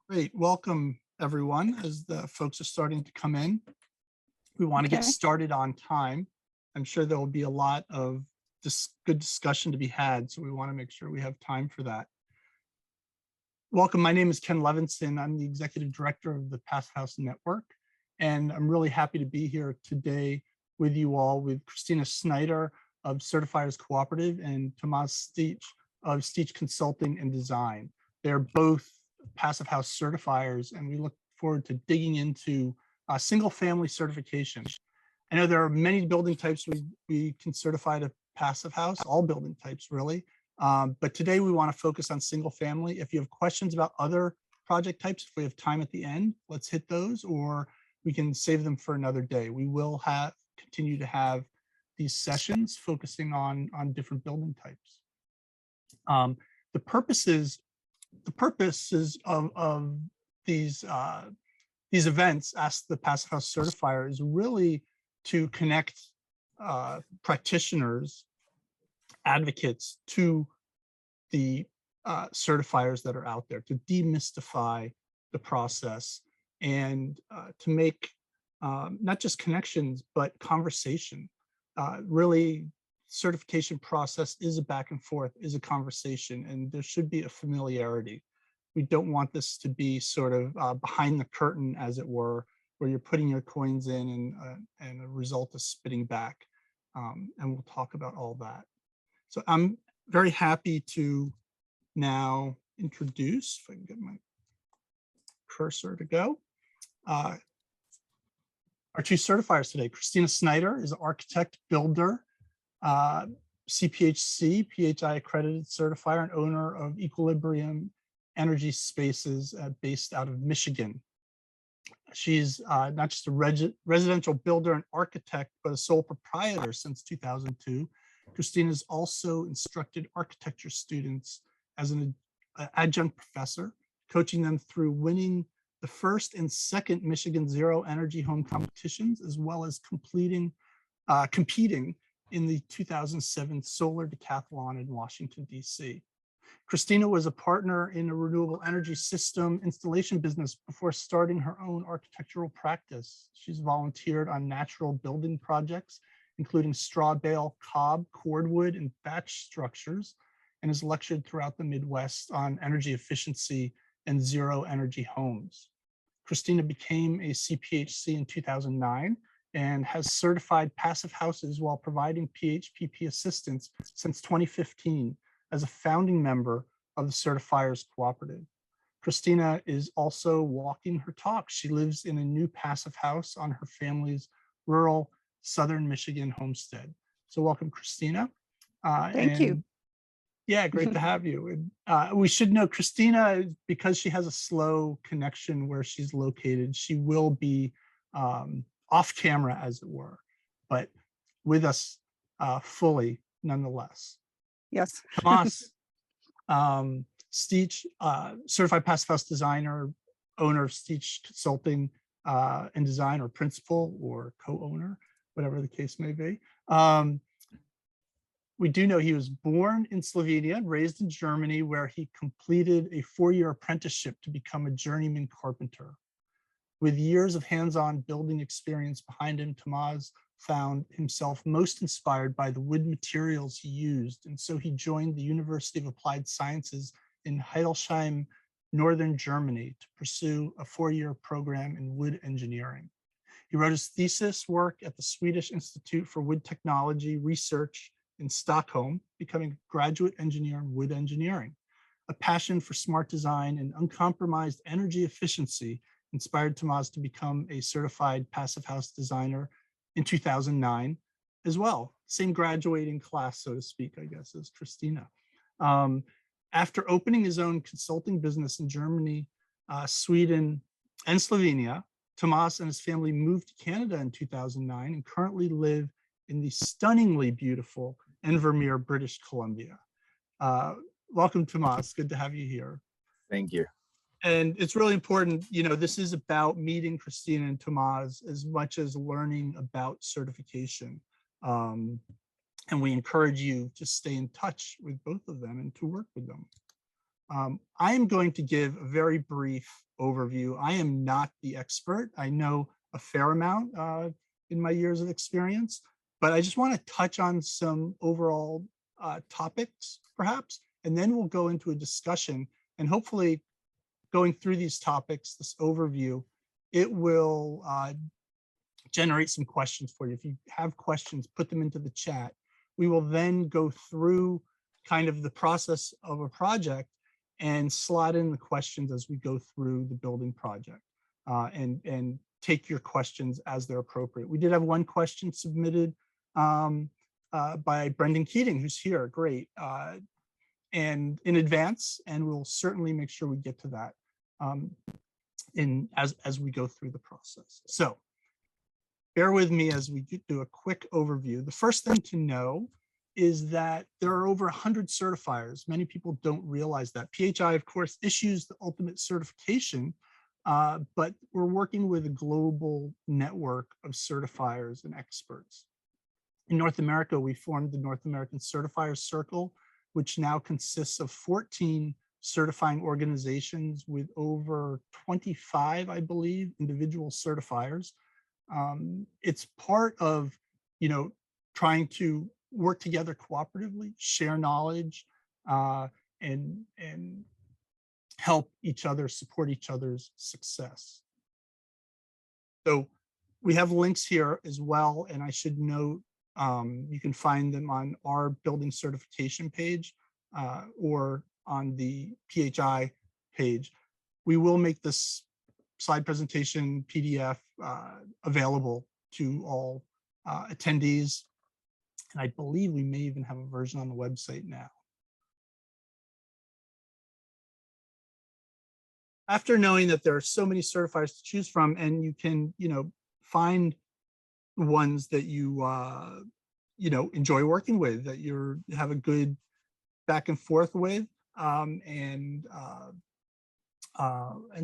Great. Welcome, everyone, as the folks are starting to come in. We want to get Okay. started on time. I'm sure there will be a lot of good discussion to be had, so we want to make sure we have time for that. Welcome. My name is Ken Levinson. I'm the Executive Director of the Passive House Network, and I'm really happy to be here today with you all, with Christina Snyder of Certifiers Cooperative and Tomaz Stich of Stich Consulting and Design. They're both Passive House certifiers, and we look forward to digging into single-family certification. I know there are many building types we can certify to Passive House, all building types really. But today we want to focus on single family. If you have questions about other project types, if we have time at the end, let's hit those, or we can save them for another day. We will continue to have these sessions focusing on different building types. The purposes of these events, Ask the Passive House Certifier, is really to connect practitioners, advocates to the certifiers that are out there, to demystify the process and to make not just connections, but conversation. Really, certification process is a back and forth, is a conversation, and there should be a familiarity. We don't want this to be sort of behind the curtain, as it were, where you're putting your coins in and a result is spitting back. And we'll talk about all that. So I'm very happy to now introduce, if I can get my cursor to go, our two certifiers today. Christina Snyder is an architect, builder, CPHC, PHI accredited certifier, and owner of Equilibrium Energy Spaces based out of Michigan. She's not just a residential builder and architect, but a sole proprietor since 2002. Christina's also instructed architecture students as an adjunct professor, coaching them through winning the first and second Michigan Zero Energy Home competitions, as well as competing in the 2007 Solar Decathlon in Washington, D.C. Christina was a partner in a renewable energy system installation business before starting her own architectural practice. She's volunteered on natural building projects, including straw bale, cob, cordwood, and thatch structures, and has lectured throughout the Midwest on energy efficiency and zero energy homes. Christina became a CPHC in 2009 and has certified passive houses while providing PHPP assistance since 2015 as a founding member of the Certifiers Cooperative. Christina is also walking her talk. She lives in a new passive house on her family's rural Southern Michigan homestead. So welcome, Christina. Thank you. Yeah, great to have you. And we should know Christina, because she has a slow connection where she's located, she will be off camera, as it were, but with us fully nonetheless. Yes. Tomaz Stich, certified passive house designer, owner of Stich Consulting and Design, or principal or co-owner, whatever the case may be. We do know he was born in Slovenia, raised in Germany, where he completed a 4-year apprenticeship to become a journeyman carpenter. With years of hands-on building experience behind him, Tomaz found himself most inspired by the wood materials he used, and so he joined the University of Applied Sciences in Hildesheim, northern Germany, to pursue a 4-year program in wood engineering. He wrote his thesis work at the Swedish Institute for Wood Technology Research in Stockholm, becoming a graduate engineer in wood engineering. A passion for smart design and uncompromised energy efficiency inspired Tomaz to become a certified passive house designer in 2009 as well. Same graduating class, so to speak, I guess, as Christina. After opening his own consulting business in Germany, Sweden, and Slovenia, Tomaz and his family moved to Canada in 2009 and currently live in the stunningly beautiful Invermere, British Columbia. Welcome, Tomaz. Good to have you here. Thank you. And it's really important, you know, this is about meeting Christina and Tomaz as much as learning about certification. And we encourage you to stay in touch with both of them and to work with them. I am going to give a very brief overview. I am not the expert. I know a fair amount in my years of experience, but I just want to touch on some overall topics, perhaps, and then we'll go into a discussion. And hopefully, going through these topics, this overview, it will generate some questions for you. If you have questions, put them into the chat. We will then go through kind of the process of a project and slot in the questions as we go through the building project and take your questions as they're appropriate. We did have one question submitted by Brendan Keating, who's here, great, and in advance, and we'll certainly make sure we get to that as we go through the process. So bear with me as we do a quick overview. The first thing to know is that there are over 100 certifiers. Many people don't realize that. PHI, of course, issues the ultimate certification, but we're working with a global network of certifiers and experts. In North America, we formed the North American Certifiers Circle, which now consists of 14 certifying organizations with over 25, I believe, individual certifiers. It's part of, trying to work together cooperatively, share knowledge, and help each other, support each other's success. So we have links here as well, and I should note you can find them on our building certification page or on the PHI page. We will make this slide presentation PDF available to all attendees. And I believe we may even have a version on the website now. After knowing that there are so many certifiers to choose from, and you can, find ones that you, enjoy working with, that you have a good back and forth with, and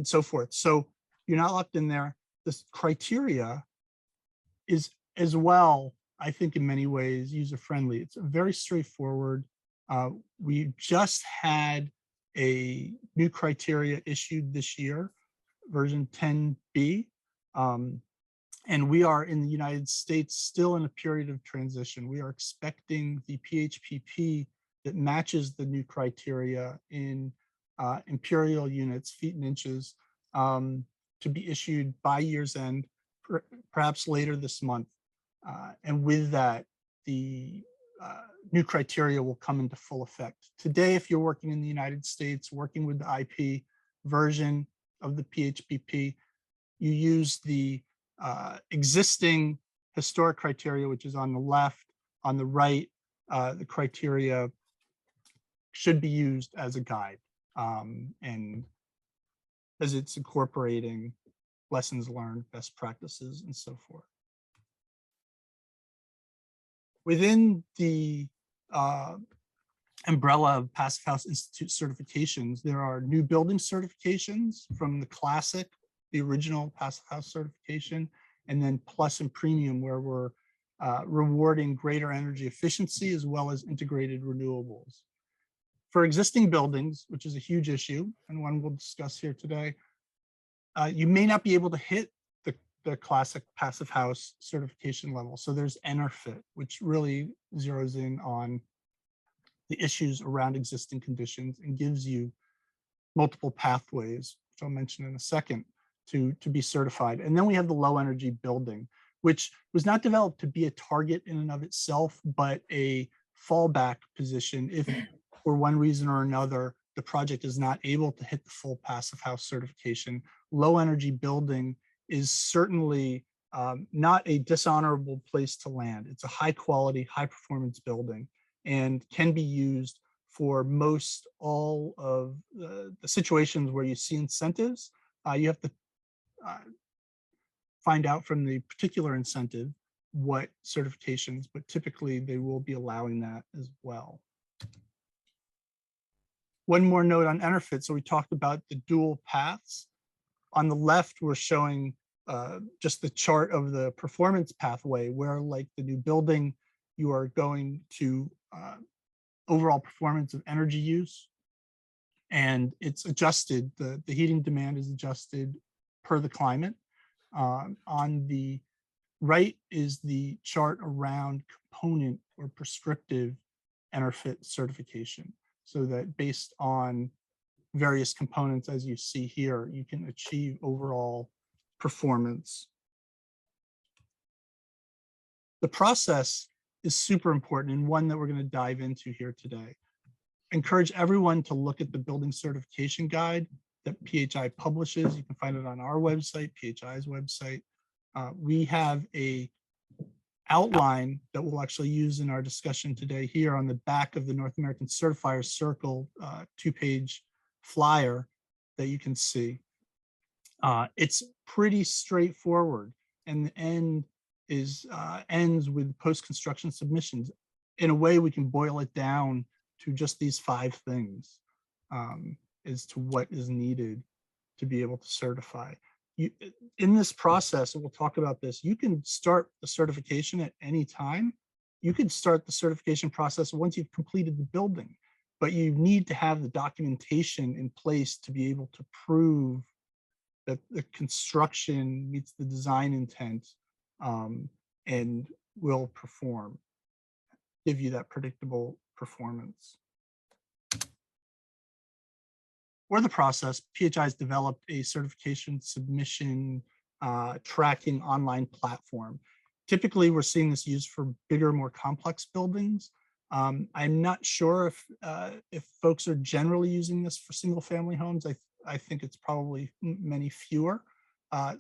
so forth. So you're not locked in there. This criteria is as well, I think, in many ways user-friendly. It's very straightforward. We just had a new criteria issued this year, version 10B, and we are in the United States still in a period of transition. We are expecting the PHPP that matches the new criteria in imperial units, feet and inches, to be issued by year's end, perhaps later this month. And with that, the new criteria will come into full effect. Today, if you're working in the United States, working with the IP version of the PHPP, you use the existing historic criteria, which is on the left. On the right, the criteria should be used as a guide, and as it's incorporating lessons learned, best practices, and so forth. Within the umbrella of Passive House Institute certifications, there are new building certifications from the classic, the original Passive House certification, and then plus and premium, where we're rewarding greater energy efficiency as well as integrated renewables. For existing buildings, which is a huge issue and one we'll discuss here today, you may not be able to hit the classic Passive House certification level. So there's EnerFit, which really zeroes in on the issues around existing conditions and gives you multiple pathways, which I'll mention in a second, to be certified. And then we have the low energy building, which was not developed to be a target in and of itself, but a fallback position if for one reason or another the project is not able to hit the full Passive House certification. Low energy building is certainly not a dishonorable place to land. It's a high quality, high performance building and can be used for most all of the situations where you see incentives. You have to find out from the particular incentive what certifications, but typically they will be allowing that as well. One more note on EnerFit. So we talked about the dual paths. On the left, we're showing just the chart of the performance pathway, where like the new building, you are going to overall performance of energy use, and it's adjusted. The heating demand is adjusted per the climate. On the right is the chart around component or prescriptive EnerPHit certification, so that based on various components, as you see here, you can achieve overall performance. The process is super important and one that we're going to dive into here today. I encourage everyone to look at the building certification guide that PHI publishes. You can find it on our website, PHI's website. We have a outline that we'll actually use in our discussion today here on the back of the North American Certifiers Circle 2-page flyer that you can see. It's pretty straightforward, and the end is ends with post-construction submissions. In a way, we can boil it down to just these 5 things as to what is needed to be able to certify. In this process, and we'll talk about this, you can start the certification at any time. You could start the certification process once you've completed the building, but you need to have the documentation in place to be able to prove that the construction meets the design intent and will perform, give you that predictable performance. For the process, PHI has developed a certification submission tracking online platform. Typically, we're seeing this used for bigger, more complex buildings. I'm not sure if folks are generally using this for single-family homes. I think it's probably many fewer.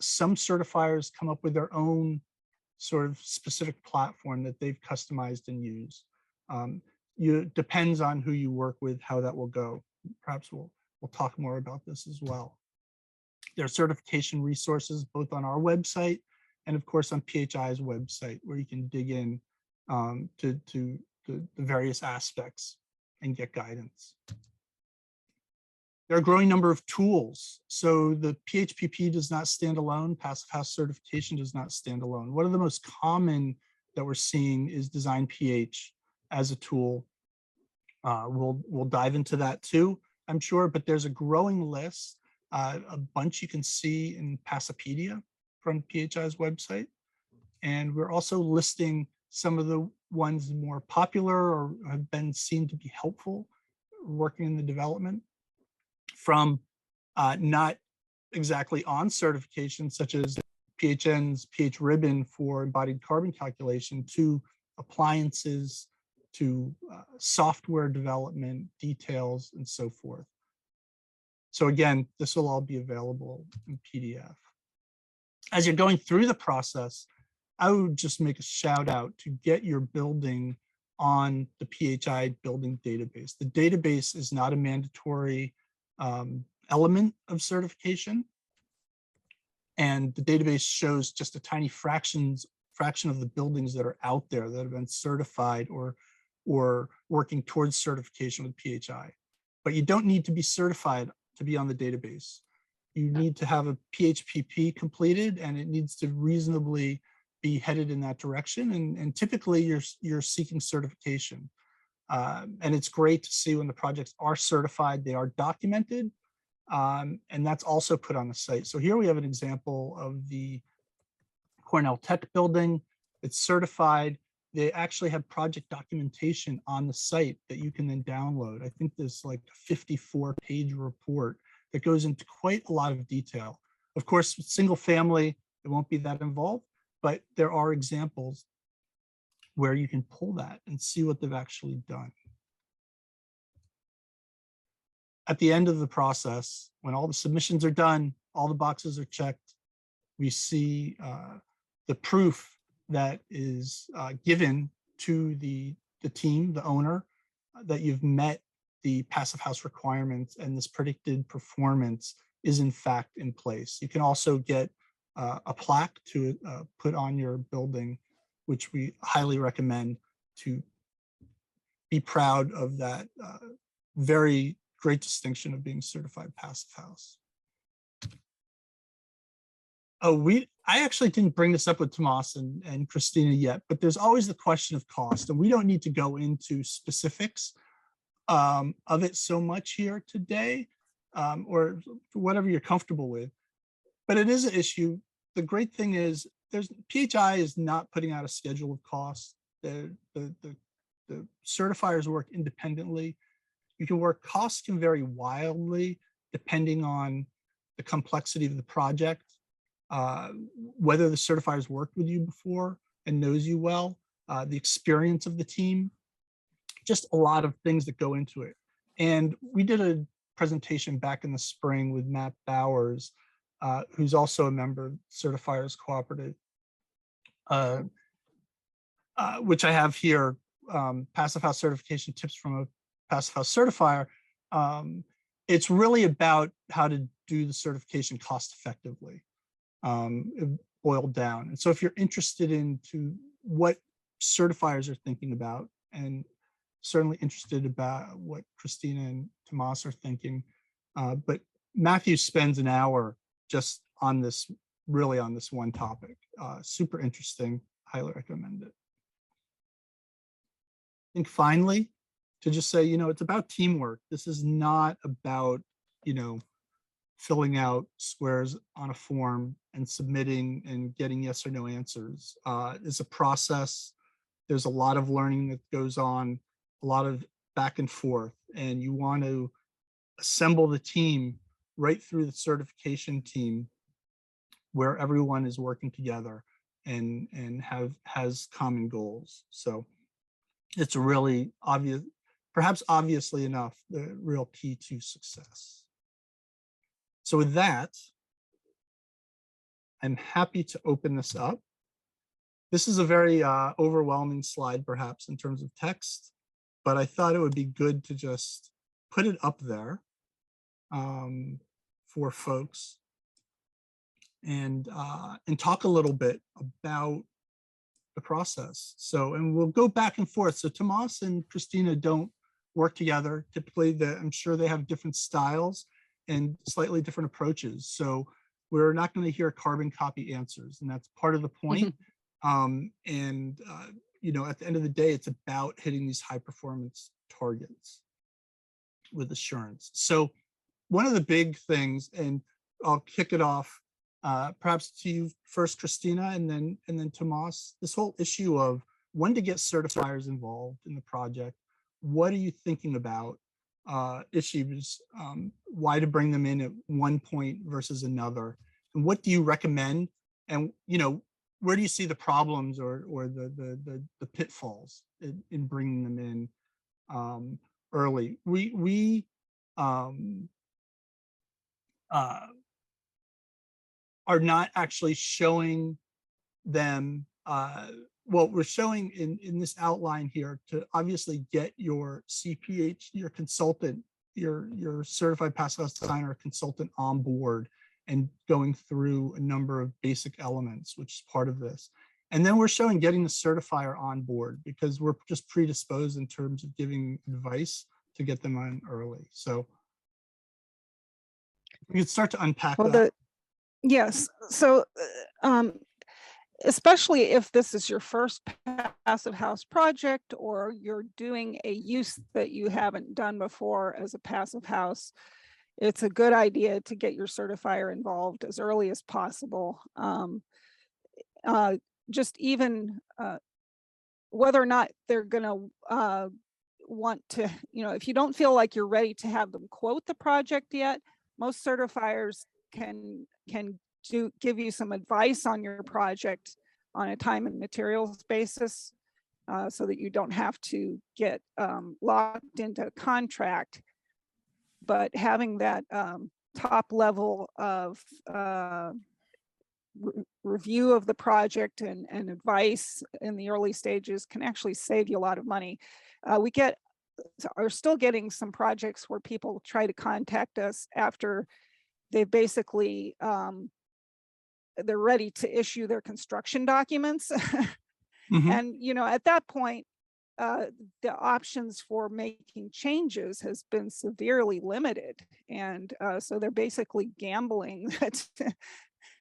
Some certifiers come up with their own sort of specific platform that they've customized and used. It depends on who you work with, how that will go. Perhaps we'll talk more about this as well. There are certification resources both on our website and of course on PHI's website, where you can dig in to the various aspects and get guidance. There are a growing number of tools. So the PHPP does not stand alone. Passive House certification does not stand alone. One of the most common that we're seeing is Design PH as a tool. We'll dive into that too, I'm sure, but there's a growing list, a bunch you can see in Passipedia from PHI's website. And we're also listing some of the ones more popular or have been seen to be helpful working in the development, from not exactly on certification, such as PHN's PH ribbon for embodied carbon calculation, to appliances, to software development details, and so forth. So again, this will all be available in PDF. As you're going through the process, I would just make a shout out to get your building on the PHI building database. The database is not a mandatory element of certification, and the database shows just a tiny fraction of the buildings that are out there that have been certified or working towards certification with PHI. But you don't need to be certified to be on the database. You need to have a PHPP completed, and it needs to reasonably be headed in that direction. And typically you're seeking certification. And it's great to see when the projects are certified, they are documented, and that's also put on the site. So here we have an example of the Cornell Tech building. It's certified. They actually have project documentation on the site that you can then download. I think there's like a 54-page report that goes into quite a lot of detail. Of course, with single family, it won't be that involved, but there are examples where you can pull that and see what they've actually done. At the end of the process, when all the submissions are done, all the boxes are checked, we see the proof that is given to the team, the owner, that you've met the Passive House requirements and this predicted performance is in fact in place. You can also get a plaque to put on your building, which we highly recommend, to be proud of that very great distinction of being certified Passive House. Oh, I actually didn't bring this up with Tomaz and Christina yet, but there's always the question of cost, and we don't need to go into specifics of it so much here today, or whatever you're comfortable with. But it is an issue. The great thing is PHI is not putting out a schedule of costs. The certifiers work independently. Costs can vary wildly depending on the complexity of the project, whether the certifiers worked with you before and knows you well, the experience of the team, just a lot of things that go into it. And we did a presentation back in the spring with Matt Bowers, who's also a member of Certifiers Cooperative, which I have here, Passive House certification tips from a Passive House certifier. It's really about how to do the certification cost effectively, boiled down. And so if you're interested into what certifiers are thinking about, and certainly interested about what Christina and Tomaz are thinking, but Matthew spends an hour just on this, really on this one topic. Super interesting, highly recommend it. I think finally, to just say, it's about teamwork. This is not about, filling out squares on a form and submitting and getting yes or no answers. It's a process. There's a lot of learning that goes on, a lot of back and forth, and you want to assemble the team right through the certification team where everyone is working together and has common goals. So it's really obvious, perhaps obviously enough, the real key to success. So with that, I'm happy to open this up. This is a very overwhelming slide, perhaps, in terms of text, but I thought it would be good to just put it up there for folks and talk a little bit about the process. So, and we'll go back and forth. So Tomaz and Christina don't work together. Typically, I'm sure they have different styles and slightly different approaches. So we're not going to hear carbon copy answers, and that's part of the point. At the end of the day, it's about hitting these high performance targets with assurance. So one of the big things, and I'll kick it off perhaps to you first, Christina, and then Tomaz, this whole issue of when to get certifiers involved in the project. What are you thinking about issues, why to bring them in at one point versus another, and what do you recommend, and where do you see the problems or the pitfalls in bringing them in early? We are not actually showing them, well, we're showing in this outline here to obviously get your CPH, your consultant, your certified passive house designer consultant on board and going through a number of basic elements, which is part of this. And then we're showing getting the certifier on board because we're just predisposed in terms of giving advice to get them on early. So we can start to unpack that. Yes. So especially if this is your first passive house project or you're doing a use that you haven't done before as a passive house, it's a good idea to get your certifier involved as early as possible. Just even whether or not they're going to want to, if you don't feel like you're ready to have them quote the project yet, most certifiers can give you some advice on your project on a time and materials basis, so that you don't have to get locked into a contract. But having that top level of review of the project and advice in the early stages can actually save you a lot of money. We are still getting some projects where people try to contact us after they basically they're ready to issue their construction documents. And at that point, the options for making changes has been severely limited, and so they're basically gambling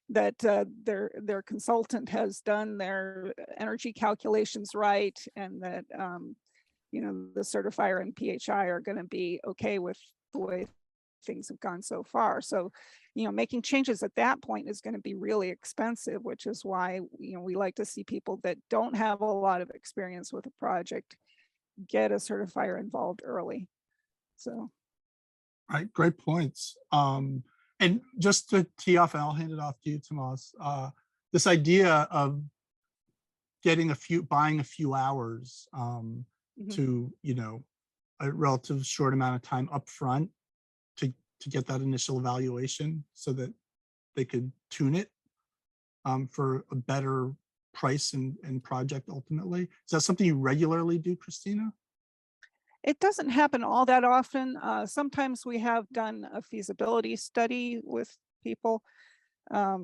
that their consultant has done their energy calculations right, and that the certifier and PHI are going to be okay with the way things have gone so far. So, making changes at that point is going to be really expensive, which is why, we like to see people that don't have a lot of experience with a project get a certifier involved early. So. Right, great points. And just to tee off, and I'll hand it off to you, Tomaz, this idea of buying a few hours to, a relative short amount of time up front to get that initial evaluation so that they could tune it for a better price and project ultimately. Is that something you regularly do, Christina? It doesn't happen all that often. Sometimes we have done a feasibility study with people, but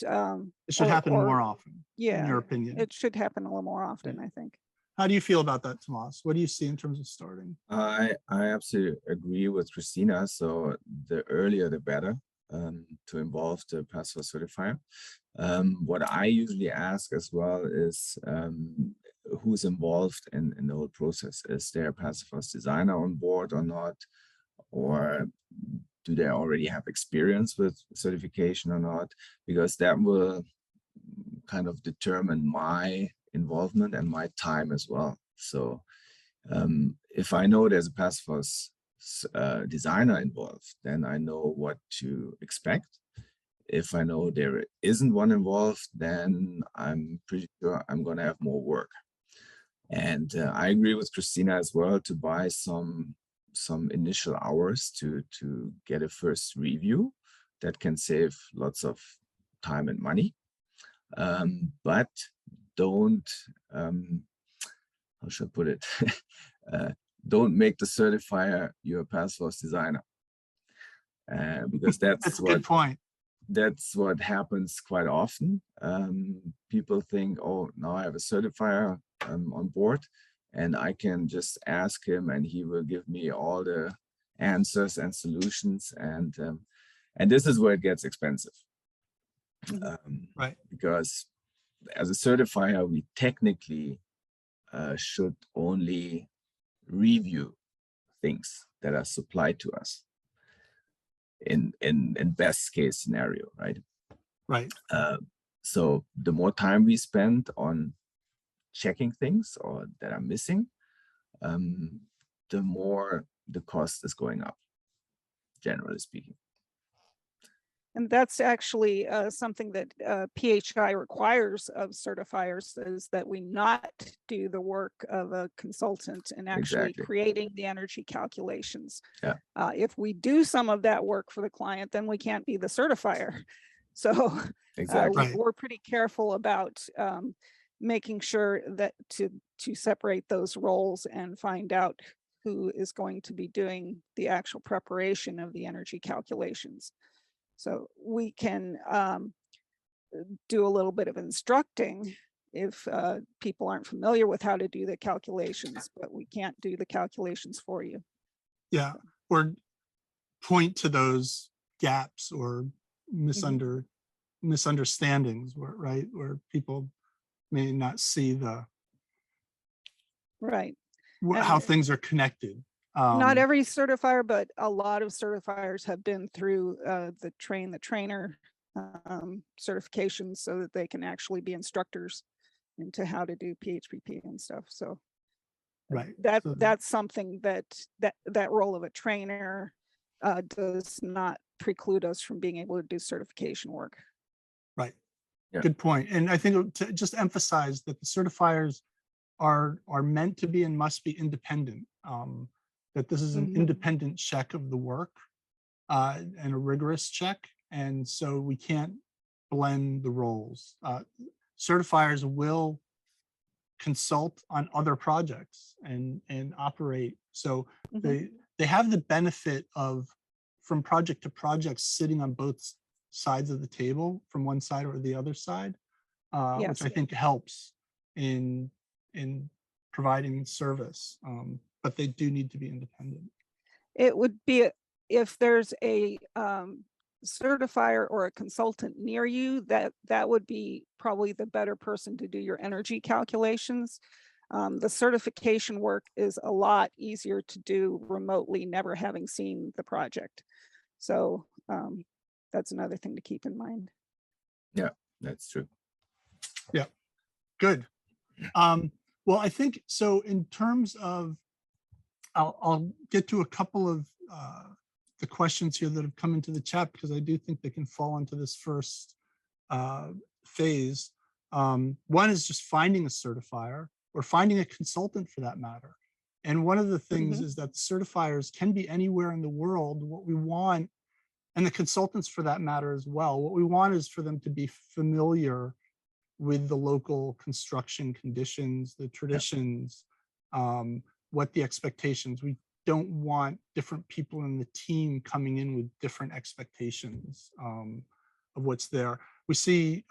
it should happen more often, in your opinion. It should happen a little more often, I think. How do you feel about that, Tomaz? What do you see in terms of starting? I absolutely agree with Christina. So the earlier the better to involve the passive certifier. What I usually ask as well is who's involved in the whole process. Is there a passive designer on board or not? Or do they already have experience with certification or not? Because that will kind of determine my involvement and my time as well. So if I know there's a passive designer involved, then I know what to expect. If I know there isn't one involved, then I'm pretty sure I'm going to have more work. And I agree with Christina as well to buy some initial hours to get a first review that can save lots of time and money. But don't, how should I put it? Don't make the certifier your passive designer. Because that's a good point. That's what happens quite often. People think, oh, now I have a certifier on board and I can just ask him and he will give me all the answers and solutions. And this is where it gets expensive. Right. Because as a certifier, we technically should only review things that are supplied to us in best case scenario, right? Right. So the more time we spend on checking things or that are missing, the more the cost is going up, generally speaking. And that's actually something that PHI requires of certifiers, is that we not do the work of a consultant and actually creating the energy calculations. Yeah. If we do some of that work for the client, then we can't be the certifier. So we're pretty careful about making sure that to separate those roles and find out who is going to be doing the actual preparation of the energy calculations. So we can do a little bit of instructing if people aren't familiar with how to do the calculations, but we can't do the calculations for you. Yeah, or point to those gaps or misunderstandings, where people may not see how things are connected. Not every certifier, but a lot of certifiers have been through the train the trainer certifications so that they can actually be instructors into how to do PHPP and stuff. So that's something that role of a trainer does not preclude us from being able to do certification work. Right. Yeah. Good point. And I think to just emphasize that the certifiers are meant to be and must be independent. That this is an independent check of the work and a rigorous check. And so we can't blend the roles. Certifiers will consult on other projects and operate. So they have the benefit of, from project to project, sitting on both sides of the table, from one side or the other side, which I think helps in providing service. But they do need to be independent. It would be if there's a certifier or a consultant near you, that would be probably the better person to do your energy calculations. The certification work is a lot easier to do remotely, never having seen the project. So that's another thing to keep in mind. Yeah, that's true. Yeah, good. Well, I think so. In terms of, I'll get to a couple of the questions here that have come into the chat, because I do think they can fall into this first phase. One is just finding a certifier or finding a consultant for that matter. And one of the things is that the certifiers can be anywhere in the world. What we want, and the consultants for that matter as well, what we want is for them to be familiar with the local construction conditions, the traditions, what the expectations. We don't want different people in the team coming in with different expectations of what's there. We see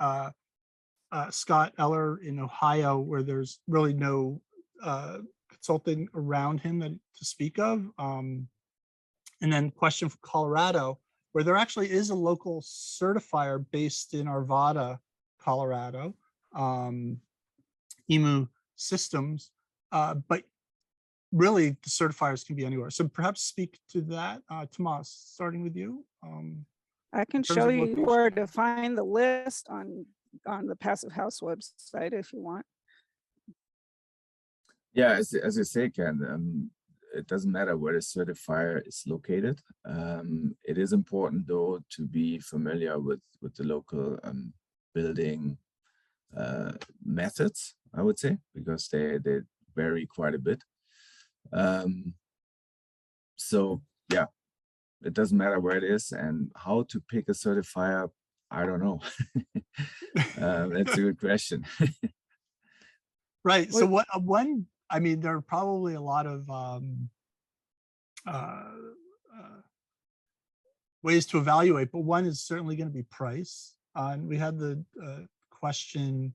Scott Eller in Ohio, where there's really no consulting around him to speak of. And then question for Colorado, where there actually is a local certifier based in Arvada, Colorado, EMU Systems, but really the certifiers can be anywhere. So perhaps speak to that, Tomaz, starting with you. I can show you where to find the list on the Passive House website if you want. Yeah, as you say, Ken, it doesn't matter where the certifier is located. It is important though to be familiar with the local building methods, I would say, because they vary quite a bit. So yeah, it doesn't matter where it is, and how to pick a certifier, I don't know. That's a good question. Right. So what one, I mean, there are probably a lot of ways to evaluate, but one is certainly going to be price. And we had the question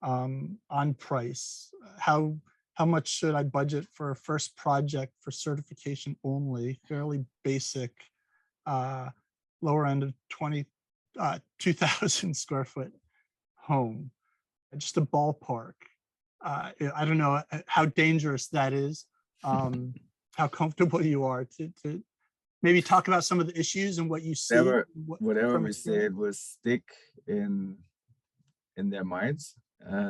on price. How much should I budget for a first project for certification only? Fairly basic, lower end of 2,000 square foot home. Just a ballpark. I don't know how dangerous that is, how comfortable you are to maybe talk about some of the issues and what you see. Whatever we say, it will stick in their minds,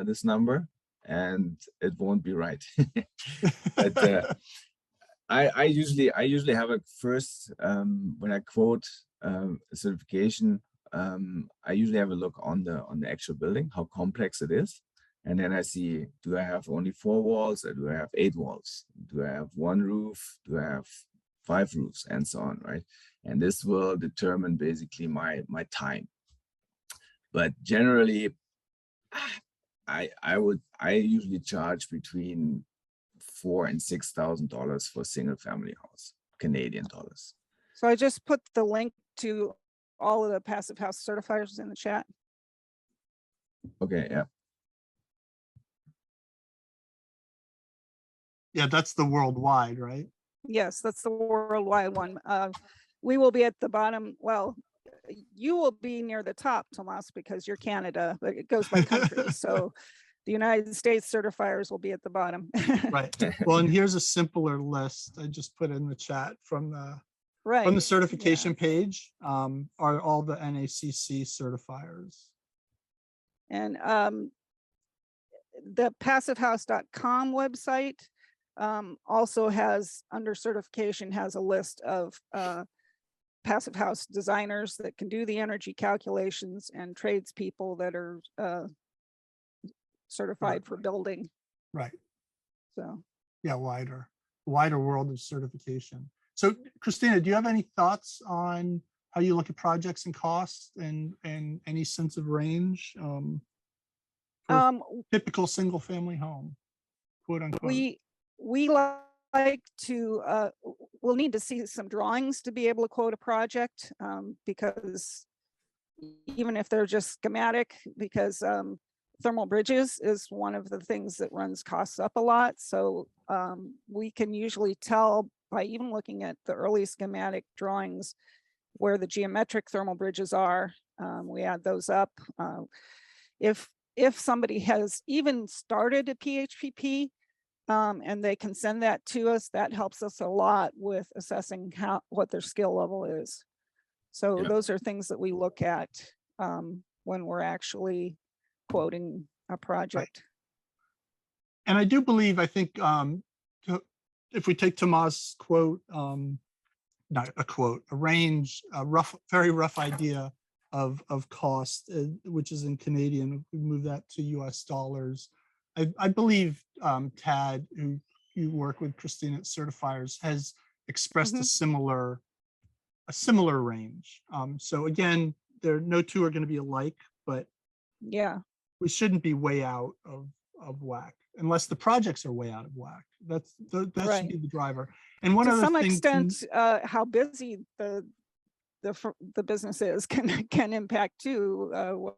this number, and it won't be right. But I usually have a first, when I quote a certification, I usually have a look on the actual building, how complex it is. And then I see, do I have only 4 walls or do I have 8 walls? Do I have 1 roof? Do I have 5 roofs, and so on, right? And this will determine basically my time. But generally, I usually charge between $4,000 and $6,000 for a single family house, Canadian dollars. So I just put the link to all of the Passive House certifiers in the chat. Okay, yeah. Yeah, that's the worldwide, right? Yes, that's the worldwide one. We will be at the bottom. Well, you will be near the top, Tomaz, because you're Canada, but it goes by country. So the United States certifiers will be at the bottom. Right. Well, and here's a simpler list I just put in the chat from the certification page, are all the NACC certifiers. And the passivehouse.com website also has, under certification, has a list of Passive House designers that can do the energy calculations and tradespeople that are certified for building. Right. So yeah, wider world of certification. So Christina, do you have any thoughts on how you look at projects and costs and any sense of range for typical single family home, quote unquote? We like to, we'll need to see some drawings to be able to quote a project, because even if they're just schematic, because thermal bridges is one of the things that runs costs up a lot. So we can usually tell by even looking at the early schematic drawings where the geometric thermal bridges are. We add those up. If somebody has even started a PHPP, and they can send that to us. That helps us a lot with assessing what their skill level is. So Yeah. those are things that we look at when we're actually quoting a project. And I do believe, I think, if we take Tomaz's quote, not a quote, a range, a rough, very rough idea of cost, which is in Canadian, if we move that to US dollars. I believe Tad, who you work with, Christina at Certifiers, has expressed a similar range. So again, no two are going to be alike, but Yeah. we shouldn't be way out of whack unless the projects are way out of whack. That Right. should be the driver. And one To other some thing, extent, how busy the business is can impact too what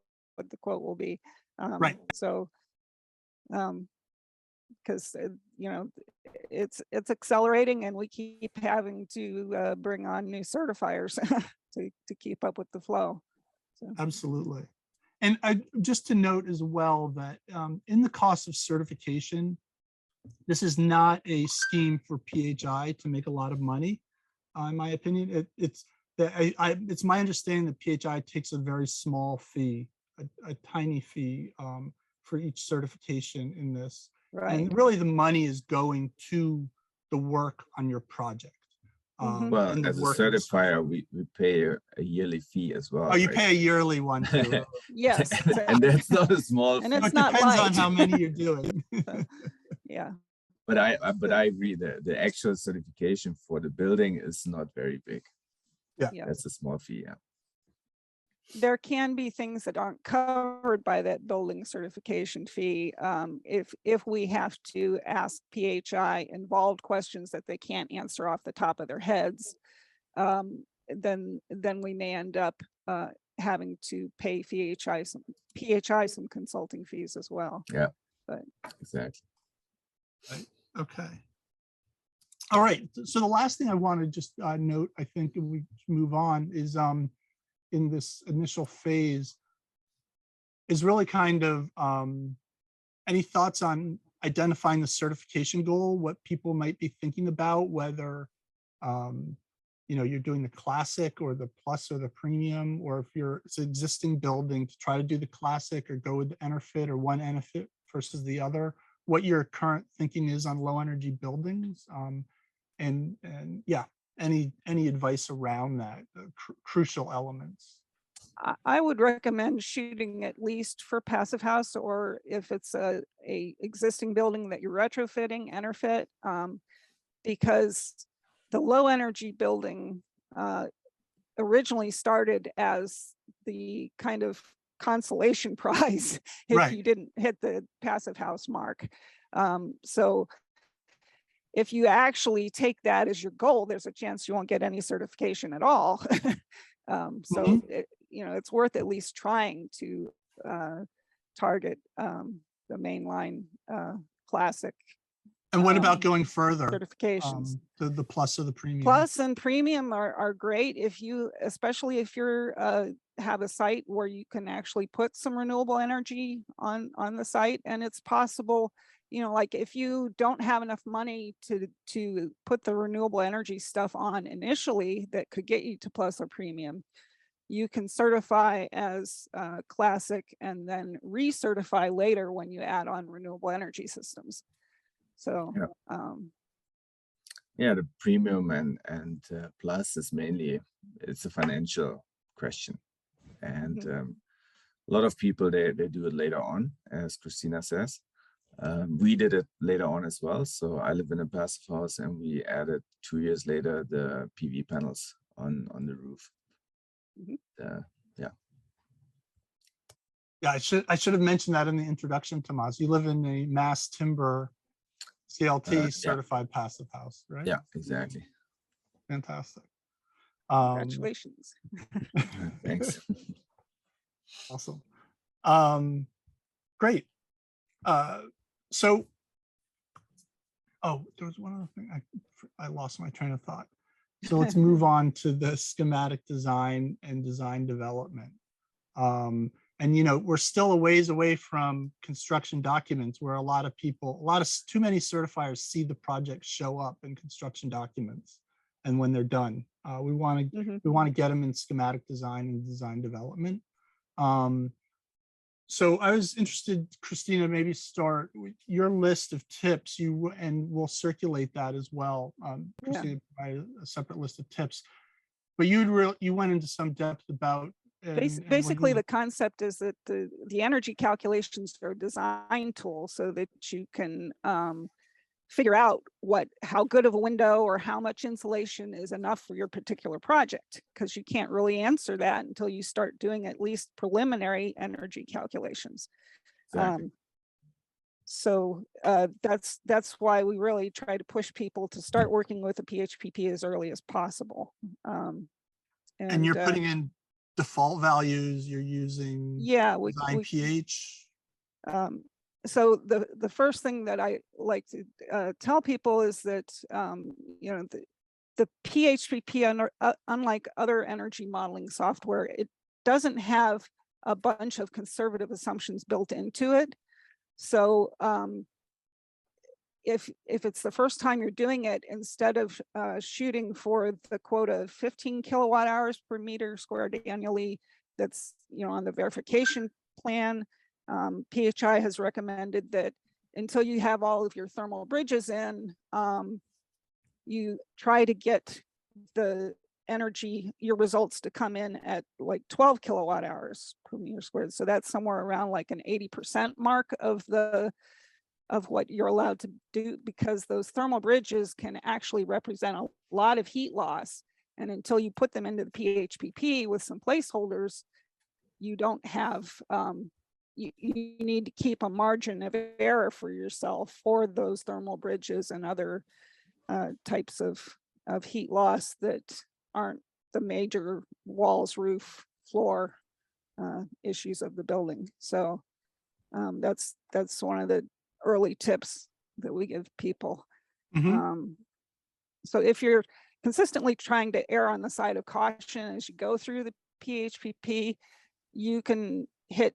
the quote will be. Right. So, because you know, it's accelerating, and we keep having to bring on new certifiers to keep up with the flow. So. Absolutely. And just to note as well that in the cost of certification, this is not a scheme for PHI to make a lot of money. In my opinion, it's my understanding that PHI takes a very small fee, a tiny fee for each certification in this. Right. And really the money is going to the work on your project. Well, as a certifier, we pay a yearly fee as well. Oh, you right? pay a yearly one too. Yes. Exactly. And that's not a small and fee. it's It not depends light. on how many you're doing. Yeah. But I agree that the actual certification for the building is not very big. Yeah. That's a small fee. Yeah. There can be things that aren't covered by that building certification fee. If we have to ask PHI involved questions that they can't answer off the top of their heads, then we may end up having to pay PHI some consulting fees as well. Yeah. But exactly. Right. Okay. All right. So the last thing I want to just note, I think, if we move on, is in this initial phase is really kind of any thoughts on identifying the certification goal, what people might be thinking about, whether you're doing the classic or the plus or the premium, or if it's an existing building to try to do the classic or go with the EnerFit or one EnerFit versus the other, what your current thinking is on low energy buildings, and yeah, any advice around that, crucial elements. I would recommend shooting at least for passive house, or if it's a existing building that you're retrofitting, EnerFit, because the low energy building originally started as the kind of consolation prize if you didn't hit the passive house mark. So if you actually take that as your goal, there's a chance you won't get any certification at all. So it's worth at least trying to target the mainline classic. And what about going further? Certifications. The plus or the premium? Plus and premium are great especially if you're have a site where you can actually put some renewable energy on the site, and it's possible. Like if you don't have enough money to put the renewable energy stuff on initially that could get you to plus or premium, you can certify as classic and then recertify later when you add on renewable energy systems. So yeah, the premium and plus is mainly, it's a financial question, and a lot of people they do it later on, as Christina says. We did it later on as well. So I live in a passive house, and we added 2 years later the PV panels on the roof. Yeah, I should have mentioned that in the introduction, Tomaz. You live in a mass timber CLT certified passive house, right? Yeah, exactly. Fantastic. Congratulations. Thanks. Awesome. Great. So, there was one other thing. I lost my train of thought. So let's move on to the schematic design and design development. And, you know, we're still a ways away from construction documents where a lot of people, too many certifiers see the project show up in construction documents. And when they're done, we want to get them in schematic design and design development. So I was interested, Christina, maybe start with your list of tips, and we'll circulate that as well. Christina provided a separate list of tips, but you went into some depth about. Basically, the concept is that the energy calculations are a design tool so that you can figure out how good of a window or how much insulation is enough for your particular project, because you can't really answer that until you start doing at least preliminary energy calculations. Exactly. So that's why we really try to push people to start working with the PHPP as early as possible. And you're putting in default values, you're using design pH. So the first thing that I like to tell people is that you know, the PHPP, unlike other energy modeling software, it doesn't have a bunch of conservative assumptions built into it. So if it's the first time you're doing it, instead of shooting for the quota of 15 kilowatt hours per meter squared annually, that's, you know, on the verification plan, PHI has recommended that until you have all of your thermal bridges in, you try to get the energy, your results to come in at like 12 kilowatt hours per meter squared. So that's somewhere around like an 80% mark of what you're allowed to do, because those thermal bridges can actually represent a lot of heat loss. And until you put them into the PHPP with some placeholders, you don't have, you need to keep a margin of error for yourself for those thermal bridges and other types of heat loss that aren't the major walls, roof, floor issues of the building. So that's one of the early tips that we give people. So if you're consistently trying to err on the side of caution as you go through the PHPP, you can hit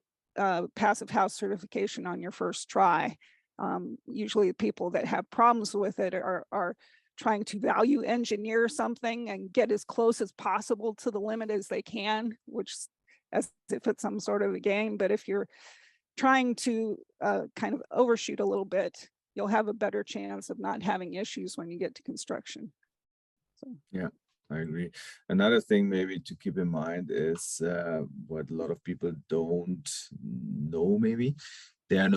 passive house certification on your first try. Usually people that have problems with it are trying to value engineer something and get as close as possible to the limit as they can, which as if it's some sort of a game. But if you're trying to kind of overshoot a little bit, you'll have a better chance of not having issues when you get to construction. So. Yeah, I agree. Another thing maybe to keep in mind is what a lot of people don't know. Maybe there are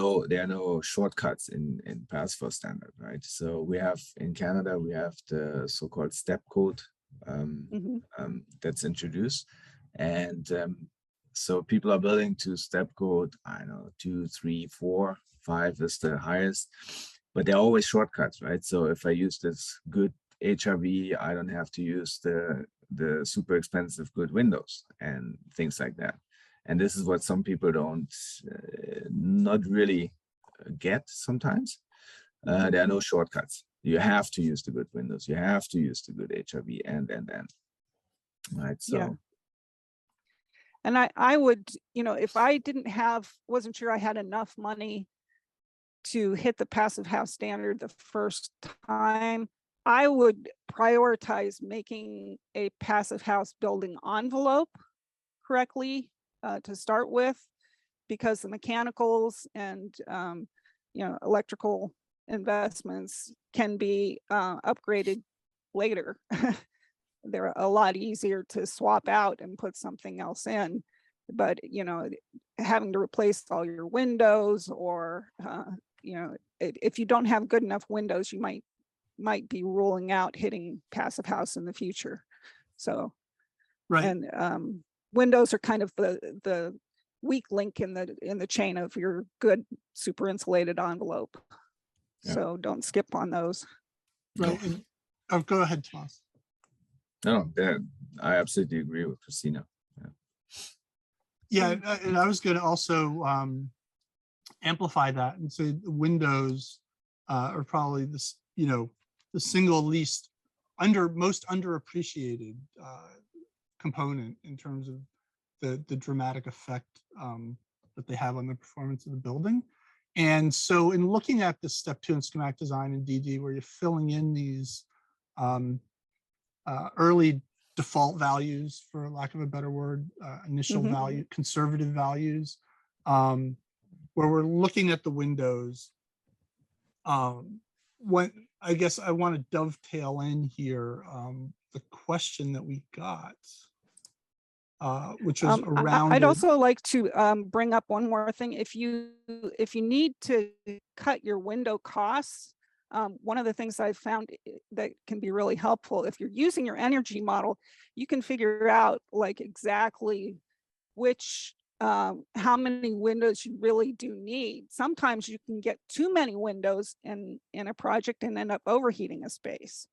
no shortcuts in PAS4 standard, right? So we have in Canada we have the so-called step code that's introduced, and so people are building to step code, I don't know, 2, 3, 4, 5 is the highest, but they're always shortcuts, right? So if I use this good HRV, I don't have to use the super expensive good windows and things like that. And this is what some people don't, not really get sometimes. There are no shortcuts. You have to use the good windows. You have to use the good HRV and. Right, so. Yeah. And I would, you know, if I wasn't sure I had enough money to hit the passive house standard the first time, I would prioritize making a passive house building envelope correctly to start with, because the mechanicals and you know, electrical investments can be upgraded later. They're a lot easier to swap out and put something else in, but you know, having to replace all your windows, or you know, if you don't have good enough windows, you might be ruling out hitting passive house in the future. So, right. And windows are kind of the weak link in the chain of your good super insulated envelope. Yeah. So don't skip on those. Right. Oh, go ahead, Tomaz. No, I absolutely agree with Christina. Yeah, and I was going to also amplify that and say the windows are probably this, you know, the single least most underappreciated component in terms of the dramatic effect that they have on the performance of the building. And so in looking at this step 2 in schematic design in DD, where you're filling in these early default values, for lack of a better word, initial value, conservative values, where we're looking at the windows, when I guess I want to dovetail in here the question that we got, which was around. I'd also like to bring up one more thing. If you need to cut your window costs, one of the things I've found that can be really helpful, if you're using your energy model, you can figure out like exactly which how many windows you really do need. Sometimes you can get too many windows in a project and end up overheating a space.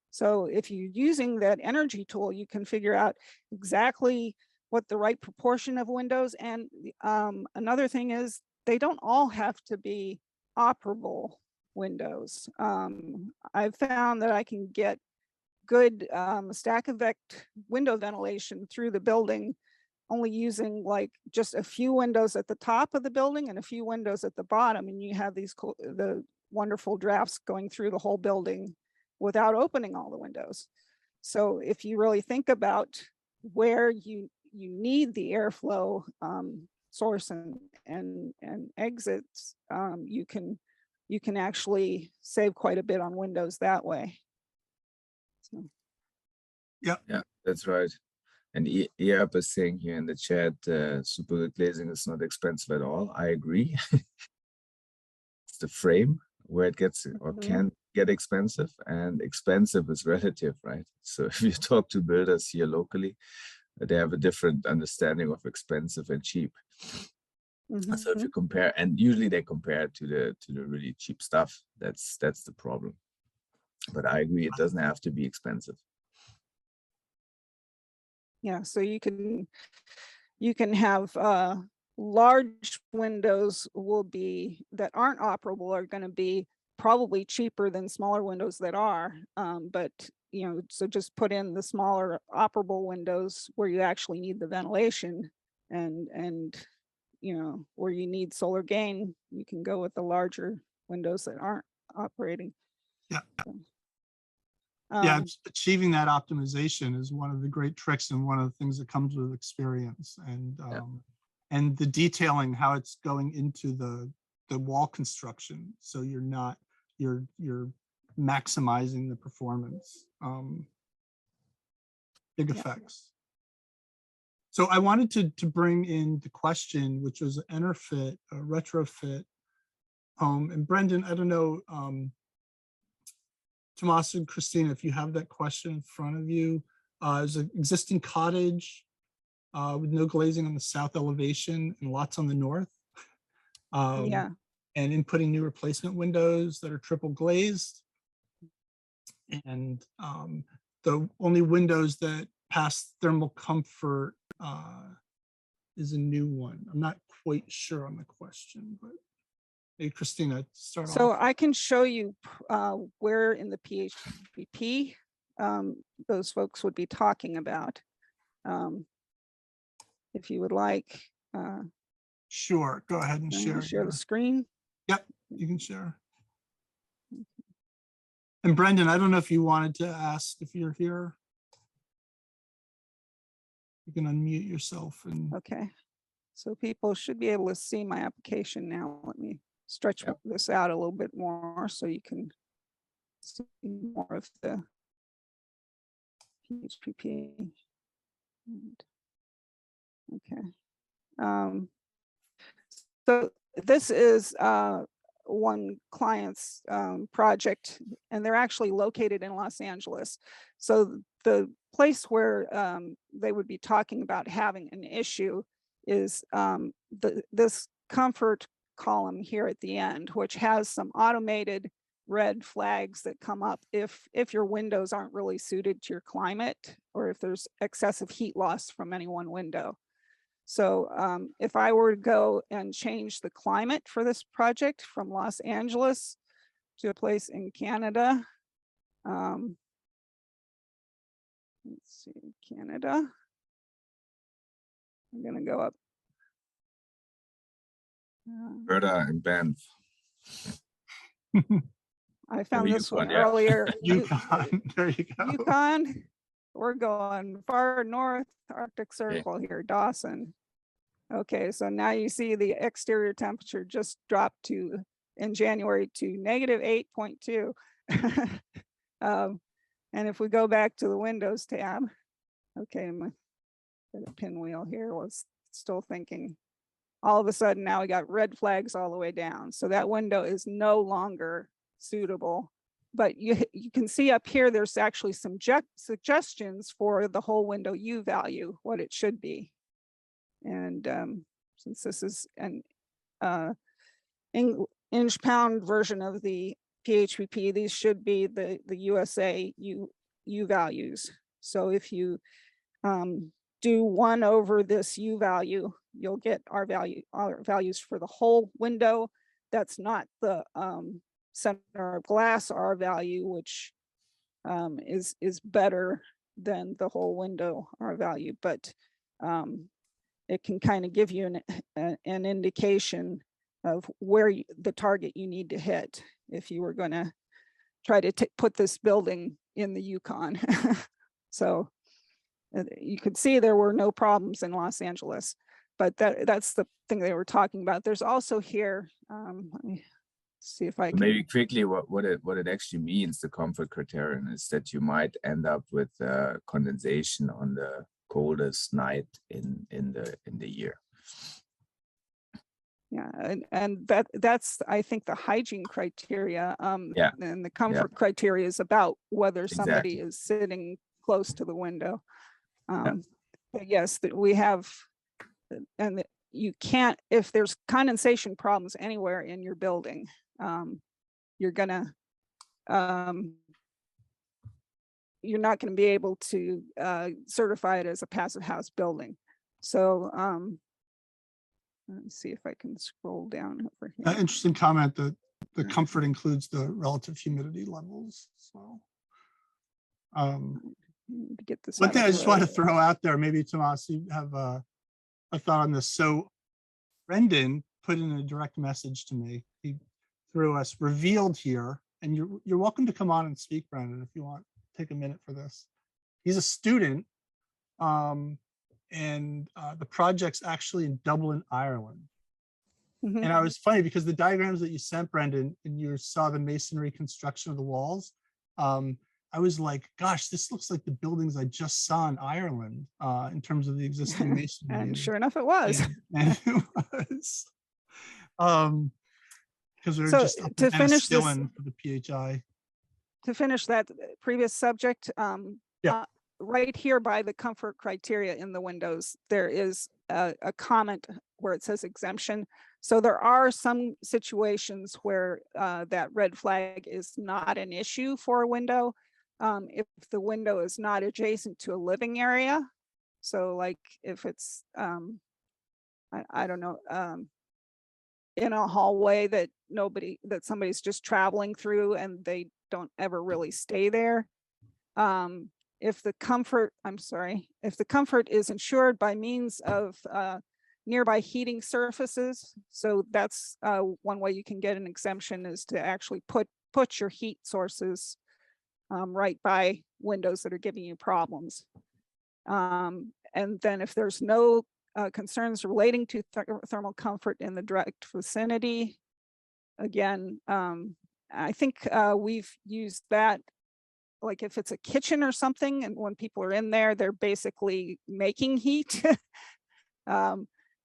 So if you're using that energy tool, you can figure out exactly what the right proportion of windows. And another thing is they don't all have to be operable windows. I've found that I can get good stack effect window ventilation through the building only using like just a few windows at the top of the building and a few windows at the bottom, and you have these the wonderful drafts going through the whole building without opening all the windows. So if you really think about where you need the airflow source and exits, you can actually save quite a bit on windows that way. So. Yeah, that's right. And EAP is saying here in the chat, super glazing is not expensive at all. I agree. It's the frame where it gets or can get expensive, and expensive is relative, right? So if you talk to builders here locally, they have a different understanding of expensive and cheap. So if you compare, and usually they compare to the really cheap stuff, that's the problem. But I agree, it doesn't have to be expensive. Yeah, so you can have large windows that aren't operable are going to be probably cheaper than smaller windows that are. But so just put in the smaller operable windows where you actually need the ventilation, and where you need solar gain, you can go with the larger windows that aren't operating. Yeah. So, yeah, achieving that optimization is one of the great tricks and one of the things that comes with experience, and the detailing, how it's going into the wall construction, so you're maximizing the performance. Big effects. So I wanted to bring in the question, which was interfit, a retrofit home. And Brendan, I don't know, Tomaz and Christina, if you have that question in front of you, there's an existing cottage with no glazing on the south elevation and lots on the north. And inputting new replacement windows that are triple glazed. And the only windows that pass thermal comfort is a new one. I'm not quite sure on the question, but hey, Christina, start off. So I can show you where in the PHPP those folks would be talking about, if you would like. Sure, go ahead and share. Share the screen. Yep, you can share. And Brendan, I don't know if you wanted to ask if you're here. You can unmute yourself. And okay, so people should be able to see my application now. Let me stretch this out a little bit more so you can see more of the PHPP. Okay. So this is one client's project, and they're actually located in Los Angeles. So the place where they would be talking about having an issue is this comfort column here at the end, which has some automated red flags that come up if your windows aren't really suited to your climate, or if there's excessive heat loss from any one window. So if I were to go and change the climate for this project from Los Angeles to a place in Canada, let's see, Canada. I'm gonna go up. Berta and Banff. I found this one Yukon, yeah. earlier. Yukon, there you go. Yukon, we're going far north, Arctic Circle here, Dawson. Okay, so now you see the exterior temperature just dropped to, in January, to -8.2. And if we go back to the Windows tab, okay, my pinwheel here was still thinking. All of a sudden now we got red flags all the way down. So that window is no longer suitable. But you can see up here, there's actually some suggestions for the whole window U value, what it should be. And since this is an inch pound version of the PHPP, these should be the USA U values. So if you do 1 over this U value, you'll get our values for the whole window. That's not the center of glass R value, which is better than the whole window R value, but it can kind of give you an indication of where the target you need to hit if you were going to try to put this building in the Yukon. So you could see there were no problems in Los Angeles, but that's the thing they were talking about. There's also here, let me see if I can. Maybe quickly what it actually means, the comfort criterion, is that you might end up with condensation on the coldest night in the year. Yeah, and that's I think the hygiene criteria. Yeah. And the comfort criteria is about whether somebody Exactly. is sitting close to the window. But yes, that we have, and you can't, if there's condensation problems anywhere in your building, you're gonna you're not going to be able to certify it as a passive house building. So let me see if I can scroll down over here. Interesting comment that the comfort includes the relative humidity levels. So to get this one out thing of I the just want to road. throw out there, maybe Tomaz, you have a thought on this. So Brendan put in a direct message to me. He threw us revealed here, and you're welcome to come on and speak, Brendan, if you want. Take a minute for this. He's a student, and the project's actually in Dublin, Ireland. Mhm. And I was funny because the diagrams that you sent, Brendan, and you saw the masonry construction of the walls, I was like, gosh, this looks like the buildings I just saw in Ireland in terms of the existing masonry. And sure enough, it was. And it was. Because we were So just up to in finish this, Enniskillen for the PHI. to finish that previous subject, Yeah. right here by the comfort criteria in the windows, there is a comment where it says exemption. So there are some situations where that red flag is not an issue for a window. If the window is not adjacent to a living area. So like if it's, I don't know, in a hallway that somebody's just traveling through and they don't ever really stay there. If the comfort is ensured by means of nearby heating surfaces, so that's one way you can get an exemption, is to actually put your heat sources right by windows that are giving you problems. And then if there's no concerns relating to thermal comfort in the direct vicinity, again, I think we've used that, like if it's a kitchen or something, and when people are in there, they're basically making heat.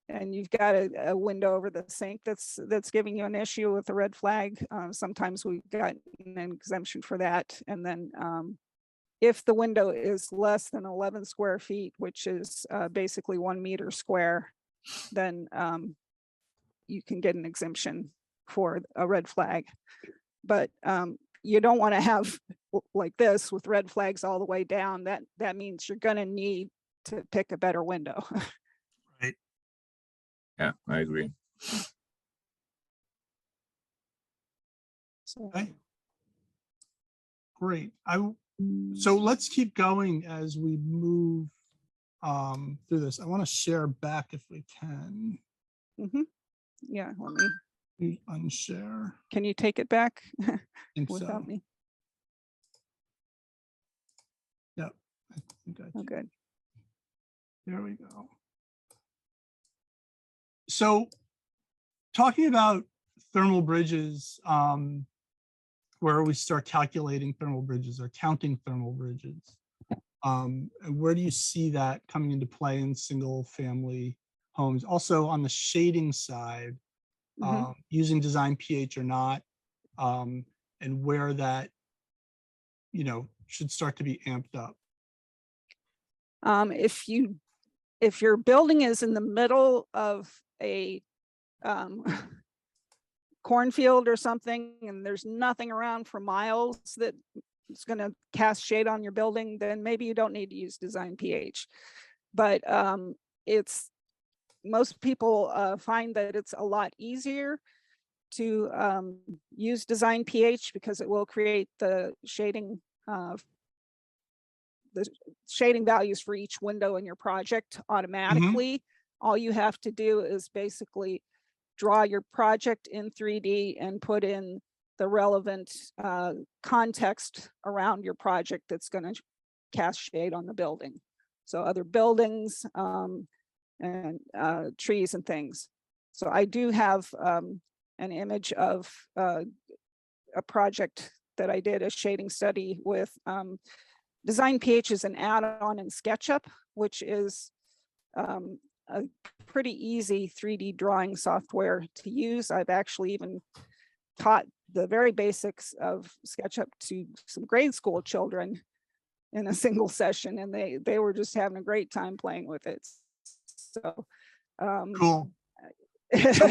And you've got a window over the sink that's giving you an issue with a red flag. Sometimes we've got an exemption for that. And then if the window is less than 11 square feet, which is basically 1 meter square, then you can get an exemption for a red flag. But you don't want to have like this with red flags all the way down. That means you're going to need to pick a better window. Right. Yeah, I agree. So, Okay. Great. So let's keep going as we move through this. I want to share back if we can. Yeah, let me, Unshare. can you take it back I think without so. me? Yep. I think I Oh, can. good. There we go. So talking about thermal bridges, where we start calculating thermal bridges or counting thermal bridges, and where do you see that coming into play in single family homes? Also on the shading side, using design pH or not, and where that, should start to be amped up. If your building is in the middle of a cornfield or something, and there's nothing around for miles that is going to cast shade on your building, then maybe you don't need to use design pH. But most people find that it's a lot easier to use design pH because it will create the shading values for each window in your project automatically. All you have to do is basically draw your project in 3D and put in the relevant context around your project that's going to cast shade on the building. So other buildings and trees and things. So I do have an image of a project that I did, a shading study with design pH is an add-on in SketchUp, which is a pretty easy 3D drawing software to use. I've actually even taught the very basics of SketchUp to some grade school children in a single session, and they were just having a great time playing with it. So cool. So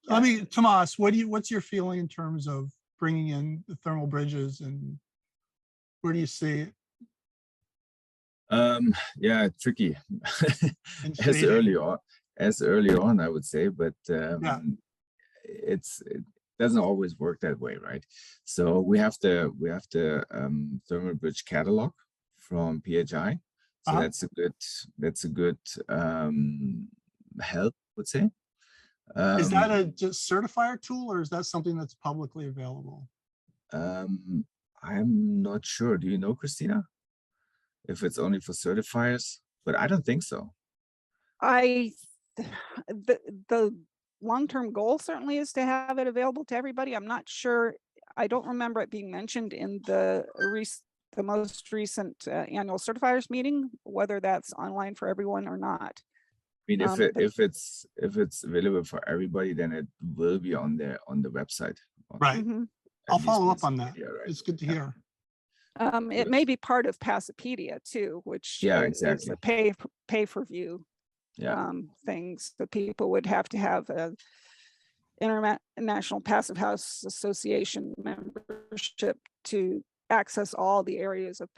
Tomaz, what's your feeling in terms of bringing in the thermal bridges, and where do you see it? Yeah, tricky. as early on, I would say, but it doesn't always work that way, right? So we have the thermal bridge catalog from PHI. So that's a good help, I would say. Is that a just certifier tool, or is that something that's publicly available? I'm not sure. Do you know, Christina? If it's only for certifiers, but I don't think so. The long-term goal certainly is to have it available to everybody. I'm not sure. I don't remember it being mentioned in the most recent annual certifiers meeting, whether that's online for everyone or not. I mean, if it's available for everybody, then it will be on the website. Right. I'll follow up on that. Right? It's good to hear. It may be part of Pasapedia too, which is a pay for view things that people would have to have a International Passive House Association membership to access all the areas of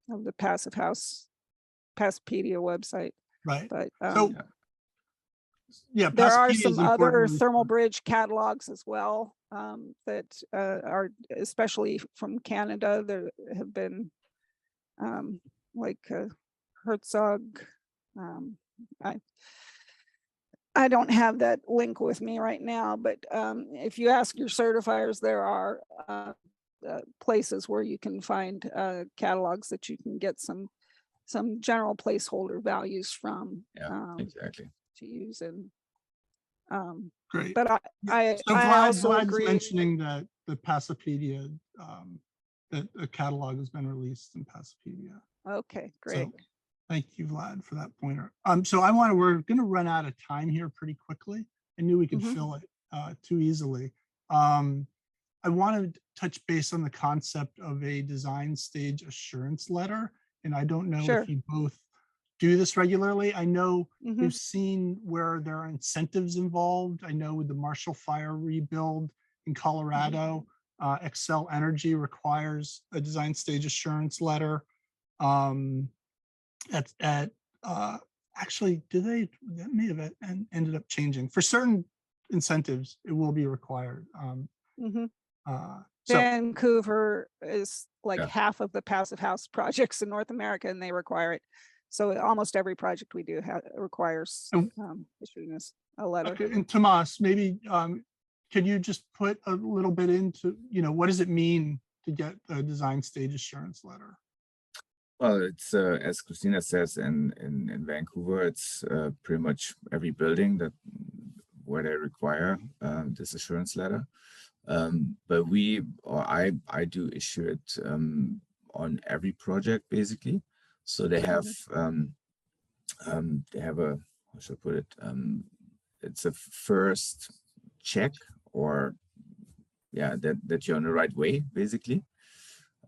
the Passive House Pasapedia website. Right. But there are some other thermal bridge catalogs as well that are, especially from Canada. There have been like Herzog. I don't have that link with me right now, but if you ask your certifiers, there are places where you can find catalogs that you can get some general placeholder values from. Exactly. To use in. Great. But I also agree. Mentioning that the Pasapedia, that a catalog has been released in Pasapedia. Okay, great. So, thank you, Vlad, for that pointer. So we're going to run out of time here pretty quickly. I knew we could fill it too easily. I wanted to touch base on the concept of a design stage assurance letter, and I don't know if you both do this regularly. I know we've seen where there are incentives involved. I know with the Marshall Fire rebuild in Colorado, Excel Energy requires a design stage assurance letter. Actually, that may have ended up changing. For certain incentives, it will be required. Vancouver is like half of the passive house projects in North America, and they require it. So almost every project we do requires Oh. issuing us a letter. Okay, and Tomaz, maybe can you just put a little bit into, what does it mean to get a design stage assurance letter? Well, it's as Christina says in Vancouver, it's pretty much every building where they require this assurance letter. But I do issue it on every project basically. So they have a, how should I put it? It's a first check, or yeah, that you're on the right way basically.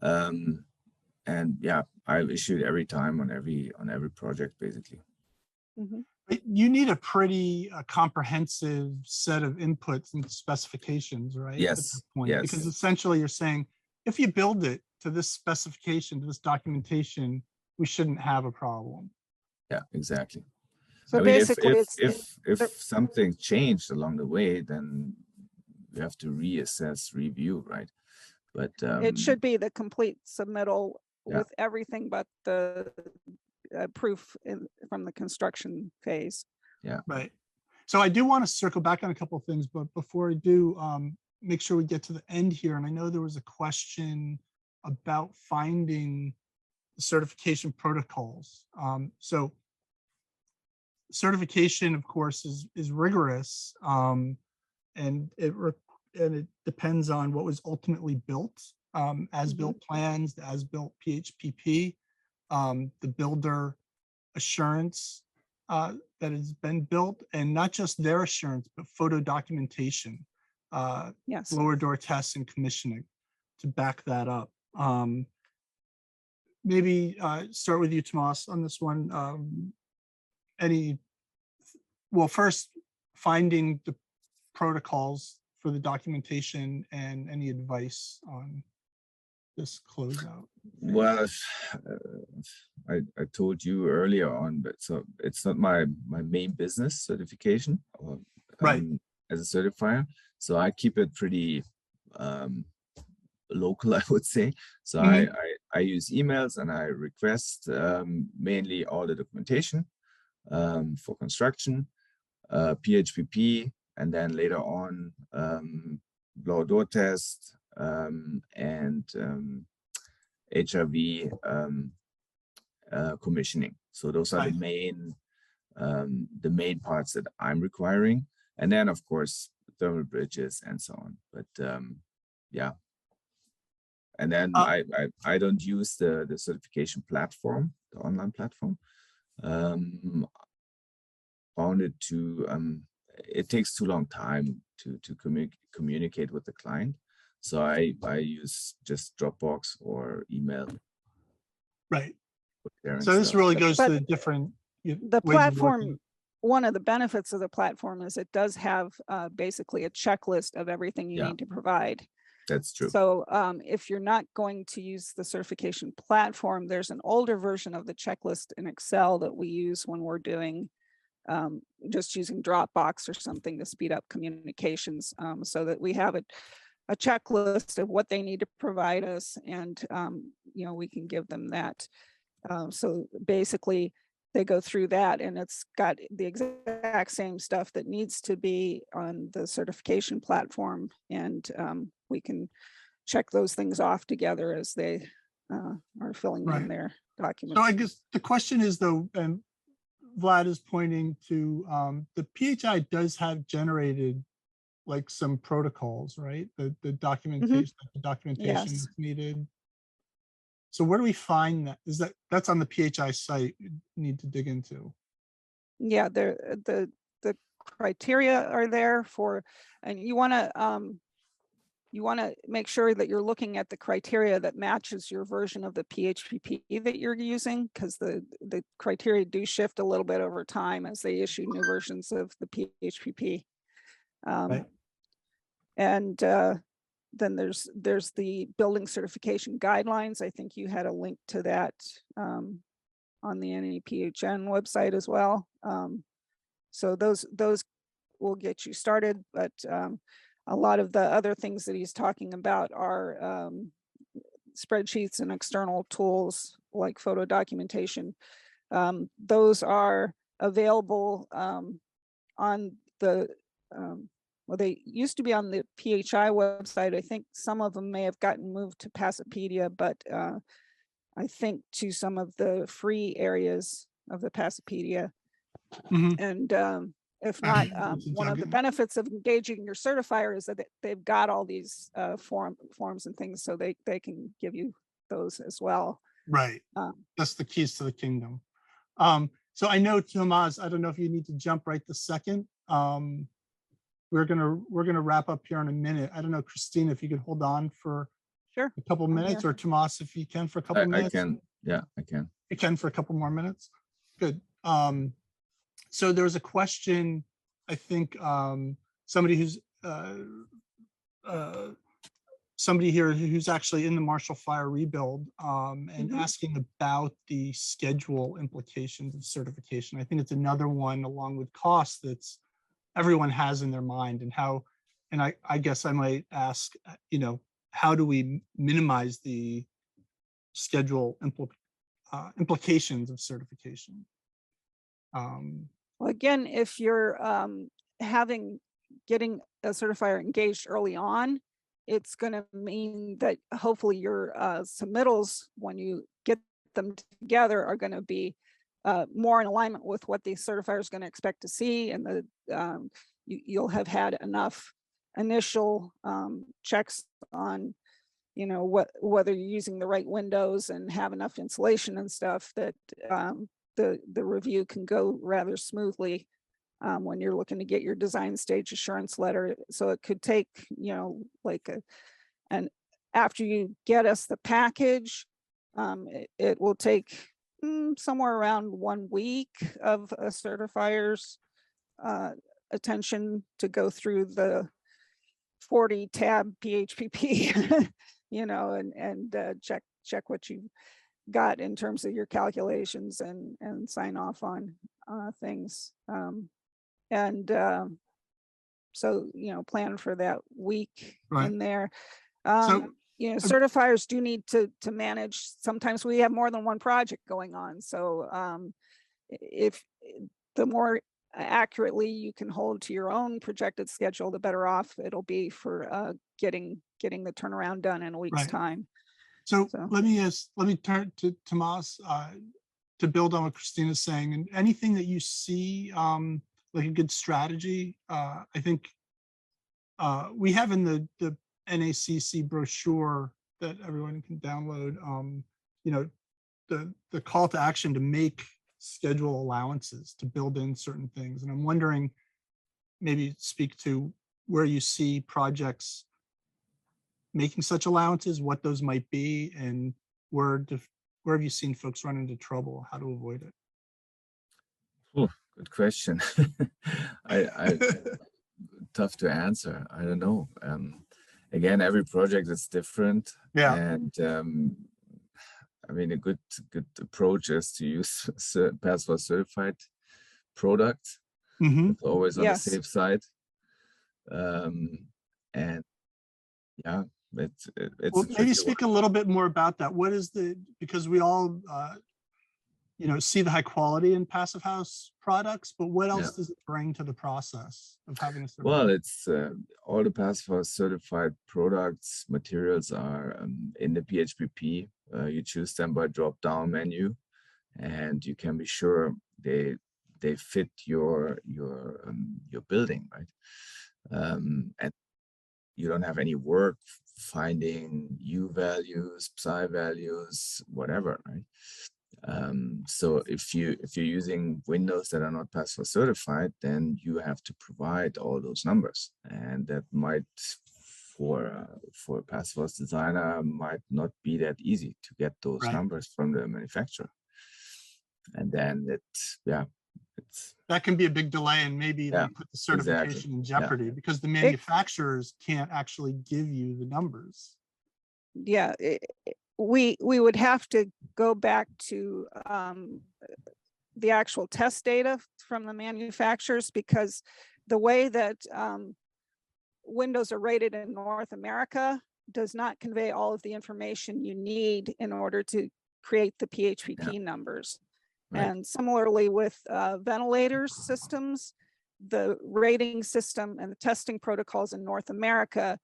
And yeah, I issue it every time on every project basically. But you need a pretty comprehensive set of inputs and specifications, right? At Yes, that point, yes. because essentially you're saying, if you build it to this specification, to this documentation, we shouldn't have a problem. Yeah, exactly. So I mean, basically, if something changed along the way, then you have to reassess, review, right? But it should be the complete submittal Yeah. with everything but the proof from the construction phase. Yeah. Right. So I do want to circle back on a couple of things, but before I do, make sure we get to the end here. And I know there was a question about finding the certification protocols. So certification, of course, is rigorous, and it depends on what was ultimately built, as-built plans, the as-built PHPP, the builder assurance that has been built, and not just their assurance, but photo documentation, Yes. lower door tests and commissioning to back that up. Maybe start with you, Tomaz, on this one. Well, first, finding the protocols for the documentation and any advice on this closeout. Well, I told you earlier on, but so it's not my main business, certification, or Right. as a certifier. So I keep it pretty local, I would say. So I use emails and I request mainly all the documentation for construction, PHPP, and then later on blower door test and HRV commissioning. So those are the main parts that I'm requiring, and then of course thermal bridges and so on. But yeah, and then I don't use the certification platform, the online platform. Found it it takes too long time to communicate with the client. So I use just Dropbox or email. Right. So this really goes to the different the platform. One of the benefits of the platform is it does have basically a checklist of everything you need to provide. That's true. So if you're not going to use the certification platform, there's an older version of the checklist in Excel that we use when we're doing just using Dropbox or something to speed up communications, so that we have a checklist of what they need to provide us, and we can give them that. So basically they go through that, and it's got the exact same stuff that needs to be on the certification platform, and we can check those things off together as they are filling in their documents. So I guess the question is, though, and Vlad is pointing to, the PHI does have generated like some protocols, right? The documentation, the documentation is needed. So where do we find that? That's on the PHI site? You need to dig into. Yeah, the criteria are there for, and you want to make sure that you're looking at the criteria that matches your version of the PHPP that you're using, because the criteria do shift a little bit over time as they issue new versions of the PHPP. And then there's the building certification guidelines. I think you had a link to that on the NAPHN website as well. So those will get you started, but a lot of the other things that he's talking about are spreadsheets and external tools like photo documentation. Those are available on the, well, they used to be on the PHI website. I think some of them may have gotten moved to Pasapedia, but I think to some of the free areas of the Pasapedia. Mhm. And if not, It's a one of the juggernaut. benefits of engaging your certifier is that they've got all these forms and things, so they can give you those as well. Right. That's the keys to the kingdom. So I know, Tomaz, I don't know if you need to jump right this second. We're gonna wrap up here in a minute. I don't know, Christina, if you could hold on for Sure. a couple I'm minutes, here. or Tomaz, if you can for a couple I minutes. can, yeah, I can. You can for a couple more minutes. Good. So there was a question, I think, somebody who's somebody here who's actually in the Marshall Fire rebuild, and asking about the schedule implications of certification. I think it's another one, along with cost, that's everyone has in their mind, and how, and I guess I might ask, how do we minimize the schedule implications of certification? Well, again, if you're getting a certifier engaged early on, it's going to mean that hopefully your submittals, when you get them together, are going to be more in alignment with what the certifier is going to expect to see, and you'll have had enough initial checks on, whether you're using the right windows and have enough insulation and stuff, that the review can go rather smoothly when you're looking to get your design stage assurance letter. So it could take, and after you get us the package, it will take somewhere around 1 week of a certifier's attention to go through the 40 tab PHPP, and check what you got in terms of your calculations, and sign off on things. So, plan for that week Right. in there. So Certifiers do need to manage. Sometimes we have more than one project going on. So if the more accurately you can hold to your own projected schedule, the better off it'll be for getting the turnaround done in a week's Right. time. So let me turn to Tomaz to build on what Christina's saying, and anything that you see like a good strategy. I think we have in the NACC brochure that everyone can download, the call to action to make schedule allowances, to build in certain things. And I'm wondering, maybe speak to where you see projects making such allowances, what those might be, and where have you seen folks run into trouble, how to avoid it? Oh, good question. I tough to answer. I don't know. Again, every project is different. Yeah. And I mean, a good approach is to use Password certified products. It's always on the safe side. And yeah, it's well, maybe speak a little bit more about that. What is because we all see the high quality in Passive House products, but what else does it bring to the process of having a certified? Well, it's all the Passive House certified products, materials are in the PHPP. You choose them by drop down menu, and you can be sure they fit your building, right? And you don't have any work finding U values, psi values, whatever, right? So if you're using windows that are not Password certified, then you have to provide all those numbers, and that might, for a Password designer, might not be that easy to get those numbers from the manufacturer. And then that can be a big delay, and maybe even put the certification in jeopardy, because the manufacturers can't actually give you the numbers. Yeah, we would have to go back to the actual test data from the manufacturers, because the way that windows are rated in North America does not convey all of the information you need in order to create the PHPP numbers. Right. And similarly with ventilators systems, the rating system and the testing protocols in North America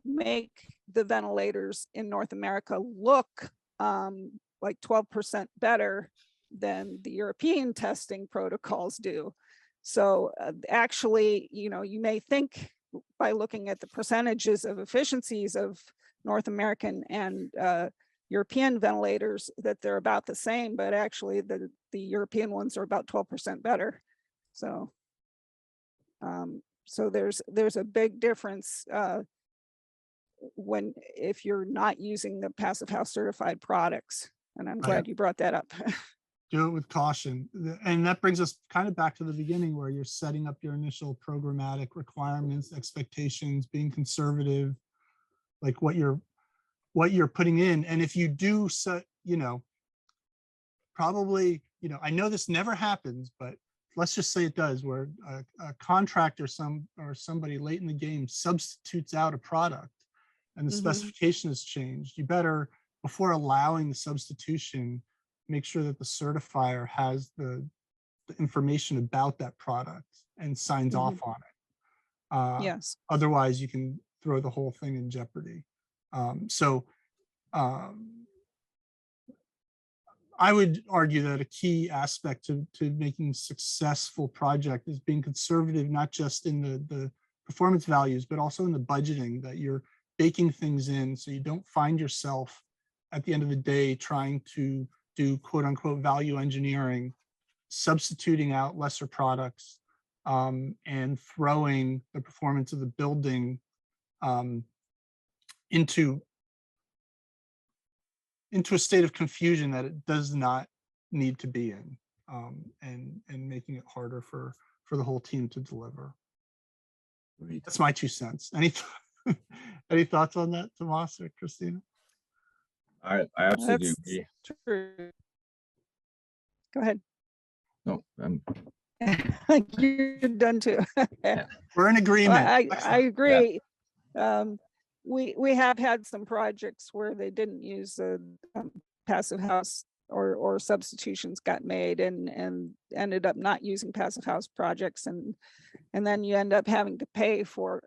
make the ventilators in North America look like 12% better than the European testing protocols do. So actually, you know, you may think by looking at the percentages of efficiencies of North American and European ventilators that they're about the same, but actually the European ones are about 12% better. So so there's a big difference if you're not using the Passive House certified products. And I'm glad you brought that up. Do it with caution. And that brings us kind of back to the beginning where you're setting up your initial programmatic requirements, expectations, being conservative, like what you're putting in. And if you do, so, you know, probably, you know, I know this never happens, but let's just say it does, where a contractor or somebody late in the game substitutes out a product and the specification has changed. You better, before allowing the substitution, make sure that the certifier has the information about that product and signs off on it. Yes. Otherwise, you can throw the whole thing in jeopardy. I would argue that a key aspect to making a successful project is being conservative, not just in the performance values, but also in the budgeting, that you're baking things in so you don't find yourself at the end of the day trying to do quote unquote value engineering, substituting out lesser products, and throwing the performance of the building into a state of confusion that it does not need to be in, and making it harder for the whole team to deliver. That's my 2 cents. Any thoughts on that, Tomaz or Christina? I absolutely That's agree. true. Go ahead. No, You're done too. We're in agreement. I agree. We have had some projects where they didn't use the Passive House or substitutions got made and ended up not using Passive House projects, and then you end up having to pay for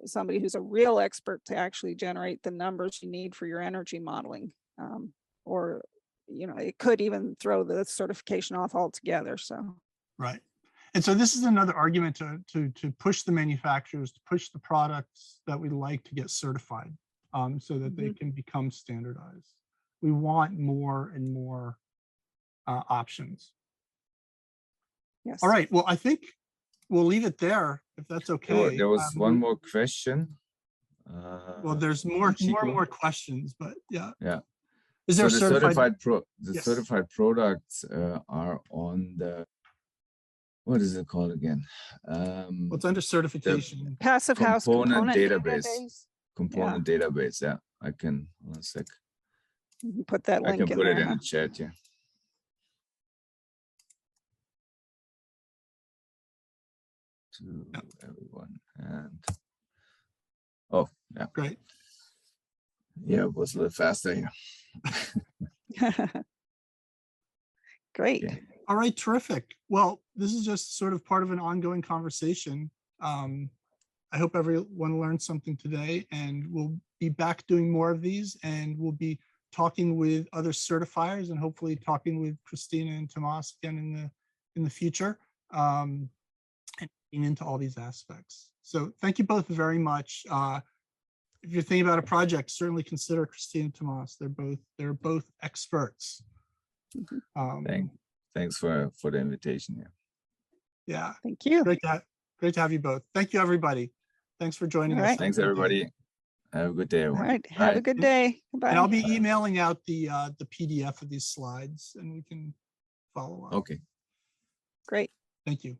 somebody who's a real expert to actually generate the numbers you need for your energy modeling, or you know, it could even throw the certification off altogether. So right. And so this is another argument to push the manufacturers, to push the products that we like to get certified, so that they can become standardized. We want more and more options. yes. All right. Well, I think we'll leave it there if that's okay. There was one more question. Well, there's more and more questions, but yeah. Yeah. Is there so certified? Certified products are on the, what is it called again? What's under certification? Passive House component database. Component database. Yeah, I can. 1 sec. You can put that link I can in put there, it in the chat. Yeah. To everyone, and oh yeah, Great. Yeah, it was a little faster here. Great. Yeah. All right, terrific. Well, this is just sort of part of an ongoing conversation. I hope everyone learned something today, and we'll be back doing more of these, and we'll be talking with other certifiers and hopefully talking with Christina and Tomaz again in the future, and into all these aspects. So thank you both very much. If you're thinking about a project, certainly consider Christina and Tomaz. They're both experts. Thanks for the invitation. Yeah. Yeah. Thank you. Great to have you both. Thank you, everybody. Thanks for joining us. Thanks, everybody. Have a good day, everyone. All right. Have a good day. Bye. And I'll be emailing out the PDF of these slides, and we can follow up. Okay. Great. Thank you.